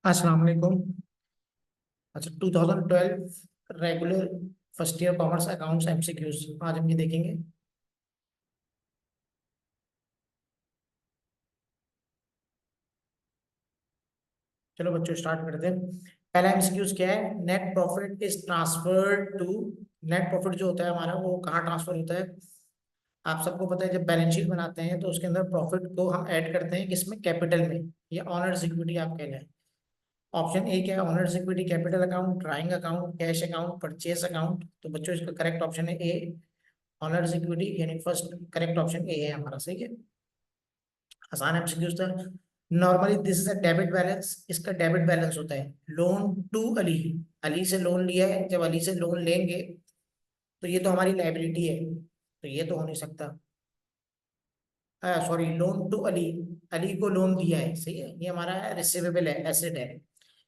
अस्सलाम वालेकुम। अच्छा, 2012 regular first year commerce accounts MCQs आज हम ये देखेंगे। चलो बच्चों स्टार्ट करते हैं। पहला एमसीक्यूज क्या है? Net profit is transferred to. Net profit जो होता है हमारा वो कहाँ ट्रांसफर होता है? आप सबको पता है, जब बैलेंस शीट बनाते हैं तो उसके अंदर प्रॉफिट को हम ऐड करते हैं किसमें? कैपिटल में। ये ऑनर्स इक्विटी आप कह रहे हैं। ऑप्शन ए क्या है? Honours equity, capital account, drawing account, cash account, purchase account. तो बच्चों इसका करेक्ट ऑप्शन है ए, ऑनर्स इक्विटी, यानी फर्स्ट करेक्ट ऑप्शन ए है हमारा। सही है, आसान एमसीक्यूज था। Normally this is a debit balance. इसका डेबिट बैलेंस होता है लोन टू अली। अली से लोन लिया है, जब अली से लोन लेंगे तो ये तो हमारी लाइबिलिटी है, तो ये तो हो नहीं सकता। Sorry, loan to Ali, Ali को लोन दिया है। सही है, ये हमारा रिसीवेबल है, एसेट है।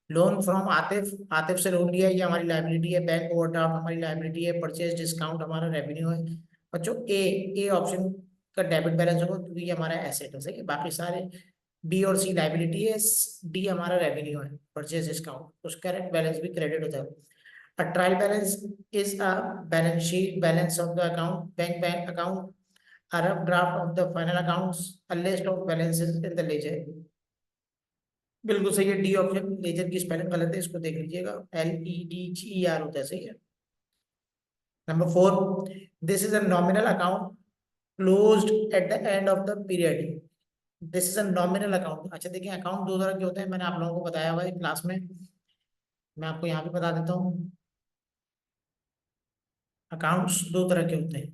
लोन फ्रॉम आतिफ, आतिफ से लोन लिया है, ये हमारी लाइबिलिटी है। बैंक ओवरड्राफ्ट हमारी लाइबिलिटी है। परचेज डिस्काउंट हमारा रेवेन्यू है। बच्चों ए, ए ऑप्शन का डेबिट बैलेंस होगा क्योंकि ये हमारा एसेट है। सही है, बाकी सारे बी और सी लाइबिलिटी है, डी हमारा रेवेन्यू है। परचेज डिस्काउंट उस करेक्ट बैलेंस भी क्रेडिट होता है। A trial balance is a balance sheet balance of the account, bank account, a rough draft of the final accounts, a list of balances in the ledger। बिल्कुल सही है, D option. Laser की spelling गलत है, इसको देख लीजिएगा, LEDGER होता है। सही है। Number four, this is a nominal account closed at the end of the period. This is a nominal account. अच्छा देखिए, अकाउंट दो तरह के होते हैं, मैंने आप लोगों को बताया हुआ है क्लास में। मैं आपको यहाँ पे बता देता हूँ। अकाउंट्स दो तरह के होते हैं।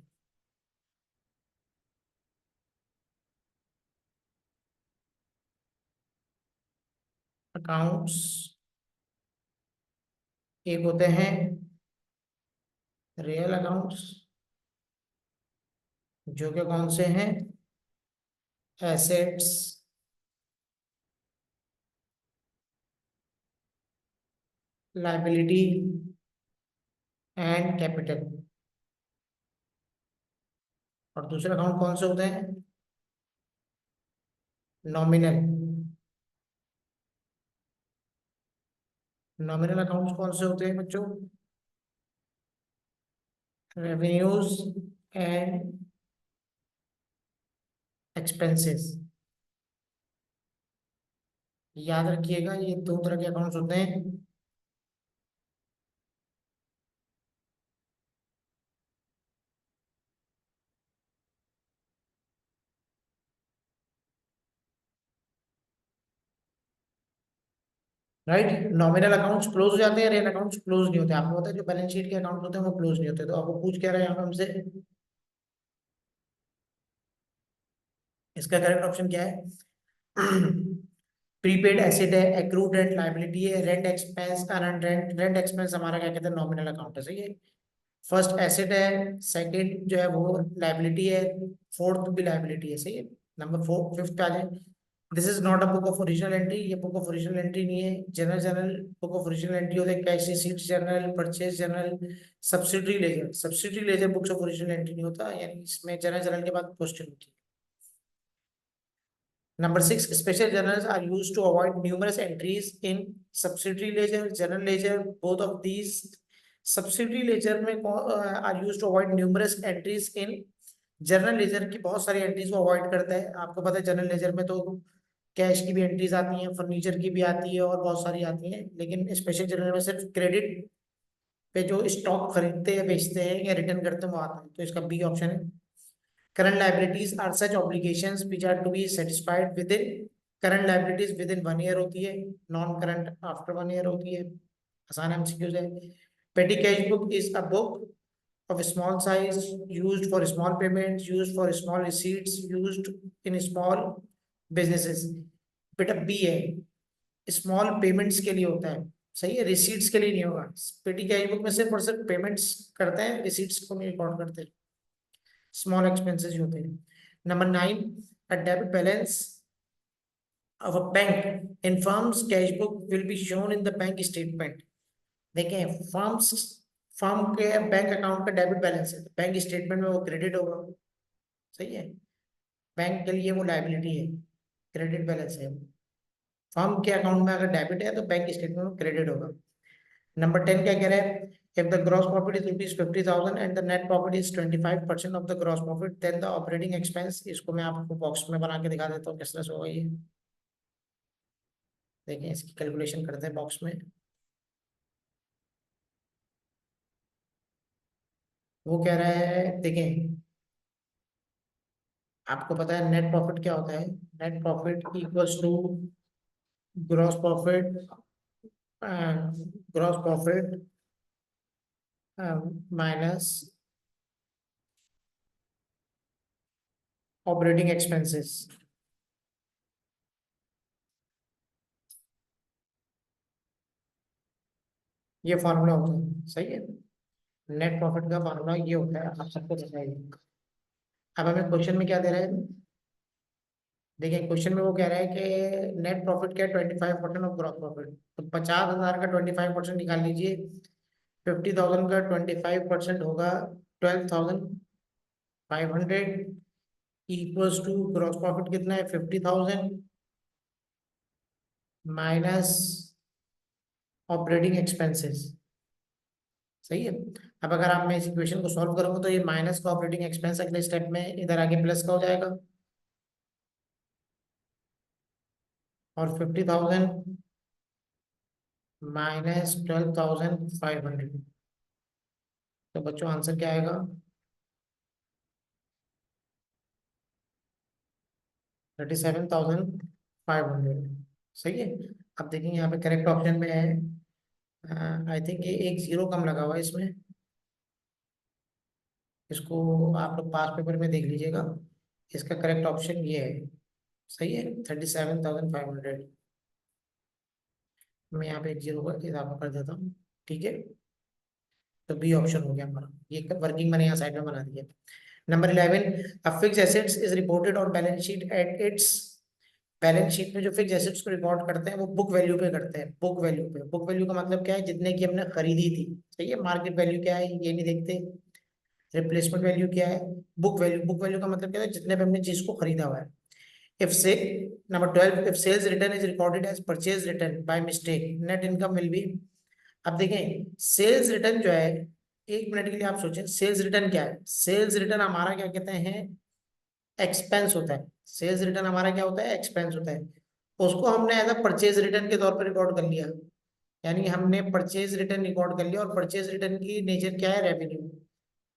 अकाउंट्स एक होते हैं रियल अकाउंट्स, जो कि कौन से हैं? Assets, liability and capital. और दूसरे अकाउंट कौन से होते हैं? नॉमिनल। नॉमिनल अकाउंट्स कौन से होते हैं बच्चों? Revenues and expenses. याद रखिएगा, ये दो तरह के अकाउंट्स होते हैं। राइट, नॉमिनल अकाउंट्स क्लोज हो जाते हैं, रियल अकाउंट्स क्लोज नहीं होते। आपको पता है जो बैलेंस शीट के अकाउंट होते हैं वो क्लोज नहीं होते। तो आपको पूछ क्या रहे हैं यहाँ पे हमसे? इसका करेक्ट ऑप्शन क्या है? प्रीपेड एसेट है, एक्रूड रेंट लाइबिलिटी है, rent expense, earn rent. Rent expense हमारा क्या कहते हैं? नॉमिनल अकाउंट है। सही है, फर्स्ट एसेट है, सेकंड जो है वो लाइबिलिटी है, फोर्थ भी लाइबिलिटी है। सही है, नंबर फोर फिफ्थ पे आ जाए। This is not a book of original entry. ये बुक ऑफ ओरिजिनल एंट्री नहीं है। General journal book of original entry होते हैं, cash receipts journal, purchase journal, subsidiary laser. Subsidiary laser books of original entry नहीं होता, यानी इसमें general journal के बाद क्वेश्चन होती है। Number six, special journals are used to avoid numerous entries in subsidiary ledger, general ledger. Both of these subsidiary ledger में are used to avoid numerous entries in general ledger की बहुत सारी entries को avoid करता है। आपको पता है जनरल लेजर में तो कैश की भी एंट्रीज आती हैं, फर्नीचर की भी आती है और बहुत सारी आती हैं, लेकिन स्पेशल जनरल में सिर्फ क्रेडिट पे जो स्टॉक खरीदते हैं, बेचते हैं या रिटर्न करते हैं वो आता है। तो इसका बी ऑप्शन है। Current liabilities are such obligations which are to be satisfied within। current liabilities within 1 year होती है, नॉन करंट आफ्टर 1 year होती है। आसान एमसीक्यूज है। पेटी cash book is a book of small size used for small payments, used for small receipts, used in small businesses। बेटा B है, small payments के लिए होता है। सही है, रिसीट्स के लिए नहीं होगा। पेटी कैश बुक में सिर्फ और सिर्फ पेमेंट्स करते हैं, रिसीट्स को नहीं रिकॉर्ड करते। स्मॉल एक्सपेंसेस ही होते हैं। Number nine, a debit balance of a bank in firm's cash book will be shown in the bank statement। देखें, फर्म्स, फर्म के बैंक अकाउंट का डेबिट बैलेंस है, बैंक स्टेटमेंट में वो क्रेडिट होगा। सही है, बैंक के लिए वो लाइबिलिटी है, क्रेडिट बैलेंस है। फर्म के अकाउंट में अगर डेबिट है तो बैंक स्टेटमेंट में क्रेडिट होगा। नंबर 10 क्या कह रहा है, if the gross profit is ₹50,000 and the net profit is 25% of the gross profit, then the operating expense, इसको मैं आपको बॉक्स में बना के दिखा देता हूँ किस तरह से होगा ये। देखें इसकी कैलकुलेशन करते हैं बॉक्स में। वो कह रहा है, देखें आपको पता है नेट प्रॉफिट क्या होता है, net profit equals to gross profit, gross profit minus operating expenses. ये फॉर्मूला होता है, सही है। नेट प्रॉफिट का फॉर्मूला ये होता है, आप सबको पता है। अब हमें क्वेश्चन में क्या दे रहा है, देखिए क्वेश्चन में वो कह रहा है कि नेट प्रॉफिट क्या है, 25% ऑफ ग्रॉस प्रॉफिट। तो 50,000 का 25% निकाल लीजिए, 50,000 का 25% होगा 12,500, इक्वल्स टू ग्रॉस प्रॉफिट कितना है 50,000 माइनस ऑपरेटिंग एक्सपेंसेस। सही है। अब अगर आप मैं इस इक्वेशन को सॉल्व करूंगा तो ये माइनस का ऑपरेटिंग एक्सपेंस अगले स्टेप में इधर आगे प्लस का हो जाएगा, और 50,000 माइनस 12,500। तो बच्चों आंसर क्या आएगा, 37,500। सही है। अब देखेंगे यहाँ पे करेक्ट ऑप्शन में है, आई थिंक ये एक जीरो कम लगा हुआ है इसमें, इसको आप लोग पास पेपर में देख लीजिएगा। इसका करेक्ट ऑप्शन ये है, सही है, 37,500। मैं यहाँ पे एक जीरो का इजाफा कर देता हूँ, ठीक है। तो बी ऑप्शन हो गया हमारा, ये वर्किंग मैंने यहाँ साइड में बना दिया। Number 11, a fix assets is reported on balance sheet at its, balance sheet में जो फिक्स एसेट्स को रिकॉर्ड करते हैं वो बुक वैल्यू पे करते हैं, बुक वैल्यू पे। बुक वैल्यू का मतलब क्या है, जितने की हमने खरीदी थी। सही है। मार्केट वैल्यू क्या है ये नहीं देखते, रिप्लेसमेंट वैल्यू क्या है, बुक वैल्यू। बुक वैल्यू का मतलब क्या है, जितने पे हमने चीज को खरीदा हुआ है। इफ से number 12, if sales return is recorded as purchase return by mistake, net income will be. अब देखें सेल्स रिटर्न जो है, एक मिनट के लिए आप सोचें, सेल्स रिटर्न क्या है, सेल्स रिटर्न हमारा क्या कहते हैं, एक्सपेंस होता है। सेल्स रिटर्न हमारा क्या होता है, एक्सपेंस होता है। उसको हमने एज अ परचेज रिटर्न के तौर पर रिकॉर्ड कर लिया, यानी हमने परचेज रिटर्न रिकॉर्ड कर लिया, और परचेज रिटर्न की नेचर क्या है, रेवेन्यू।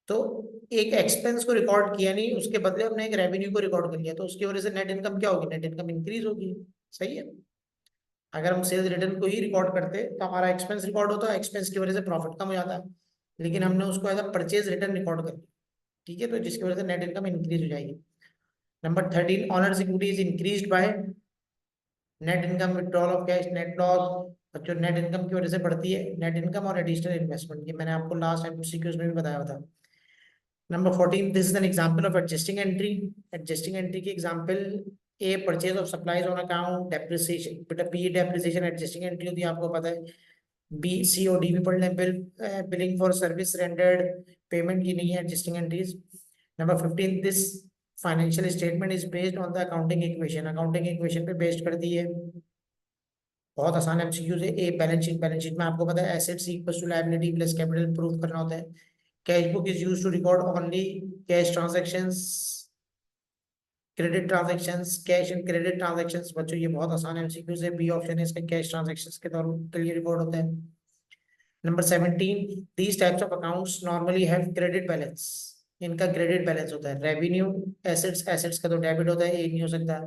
तो एक एक्सपेंस को रिकॉर्ड किया नहीं, उसके बदले हमने एक रेवेन्यू को रिकॉर्ड कर लिया, तो उसकी वजह से नेट इनकम क्या होगी, नेट इनकम इंक्रीज होगी। सही है। अगर हम सेल्स रिटर्न को ही रिकॉर्ड करते तो हमारा एक्सपेंस रिकॉर्ड होता, एक्सपेंस की वजह से प्रॉफिट कम हो जाता है, लेकिन हमने उसको as a purchase return record कर लिया, ठीक है, तो जिसकी वजह से नेट इनकम इंक्रीज हो जाएगी। Number 13, owner's equity is increase by net income, withdrawal of cash, net loss. बच्चों नेट इनकम की वजह से बढ़ती है नेट इनकम और एडिशनल इन्वेस्टमेंट, ये मैंने आपको लास्ट एमसीक्यूज में भी बताया था। Number 14, this is an example of adjusting entry. Adjusting entry की example, a purchase of supplies on account, depreciation, बेटा बी डेप्रिसिएशन एडजस्टिंग एंट्री होती है, आपको पता है। बी सी और डी भी पढ़ लें, billing for service rendered, payment की नहीं है, adjusting entries. Number 15, this financial statement is based on the accounting equation, accounting equation पे बेस्ड कर दी है। बहुत आसान एमसीक्यूज है। A balance sheet, balance sheet में आपको पता है assets equals to liability plus capital prove करना होता है। Cash book is used to record only cash transactions, credit transactions, cash and credit transactions. बच्चों ये बहुत आसान एमसीक्यूज है, बी ऑप्शन है इसका, कैश ट्रांजैक्शंस के तौर के लिए रिकॉर्ड होता है। Number 17, these types of accounts normally have credit balance, इनका क्रेडिट बैलेंस होता है। रेवेन्यू, एसेट्स, एसेट्स का तो डेबिट होता है, ये नहीं हो सकता।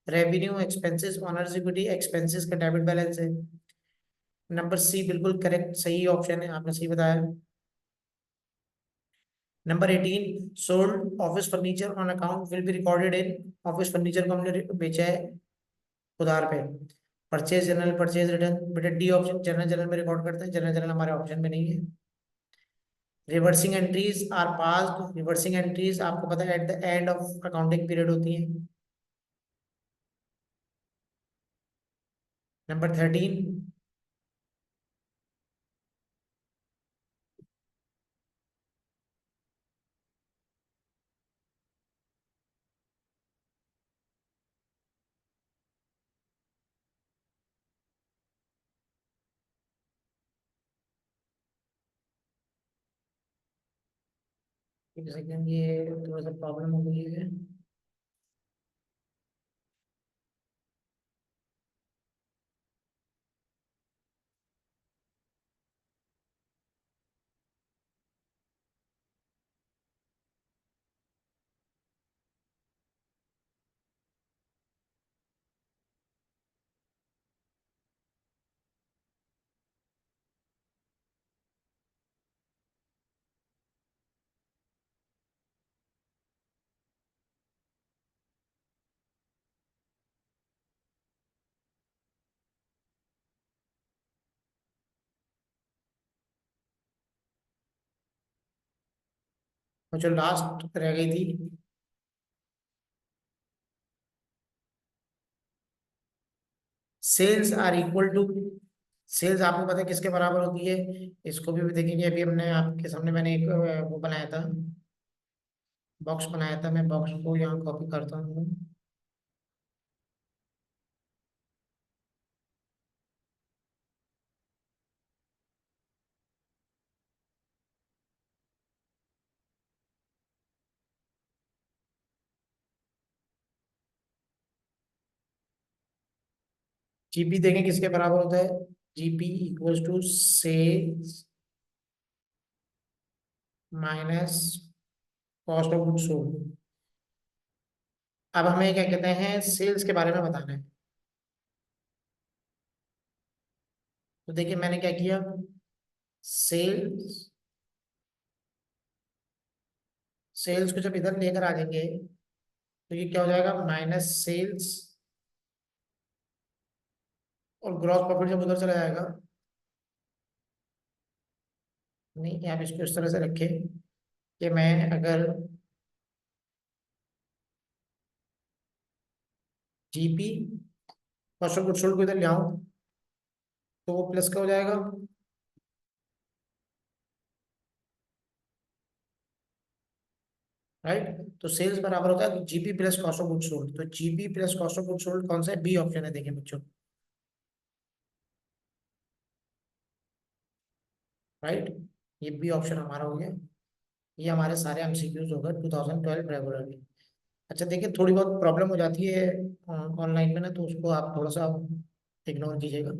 Revenue, expenses, owners equity, expenses का डेबिट बैलेंस है। नंबर सी बिल्कुल करेक्ट सही ऑप्शन है, आपने सही बताया। Number 18, sold office furniture on account will be recorded in, office furniture को हमने बेचा है उधार पे, परचेज जनरल परचेज रिटर्न। बेटा डी ऑप्शन, जनरल जनरल में रिकॉर्ड करते हैं, जनरल जनरल हमारे ऑप्शन में नहीं है। Reversing entries are passed, reversing entries आपको पता है at the end of accounting period होती है। नंबर 13, एक सेकेंड, ये थोड़ा सा प्रॉब्लम हो गई है। और जो लास्ट रह गई थी, sales are equal to, sales आपको पता है किसके बराबर होती है? इसको भी देखेंगे। अभी हमने आपके सामने मैंने एक वो बनाया था, बॉक्स बनाया था। मैं बॉक्स को यहाँ कॉपी करता हूँ। जीपी देखें किसके बराबर होता है? GP equals to sales minus cost of goods sold. अब हमें क्या कहते हैं, सेल्स के बारे में बताना है। तो देखिए मैंने क्या किया, सेल्स, सेल्स को जब इधर लेकर आ जाएंगे तो ये क्या हो जाएगा, माइनस सेल्स, और ग्रॉस प्रॉफिट जब उधर चला जाएगा, नहीं आप इसको इस तरह से रखें कि मैं अगर GP cost of goods sold को इधर ले आऊं तो वो प्लस का हो जाएगा, राइट? तो सेल्स बराबर होता है GP plus cost of goods sold. तो GP plus cost of goods sold कौन सा है? बी ऑप्शन है, देखिए बच्चों, राइट? ये बी ऑप्शन हमारा हो गया। ये हमारे सारे एमसीक्यूज हो गए 2012 रेगुलर में। अच्छा देखिए, थोड़ी बहुत प्रॉब्लम हो जाती है ऑनलाइन में ना, तो उसको आप थोड़ा सा इग्नोर कीजिएगा।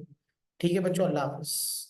ठीक है बच्चों, अल्लाह हाफिज।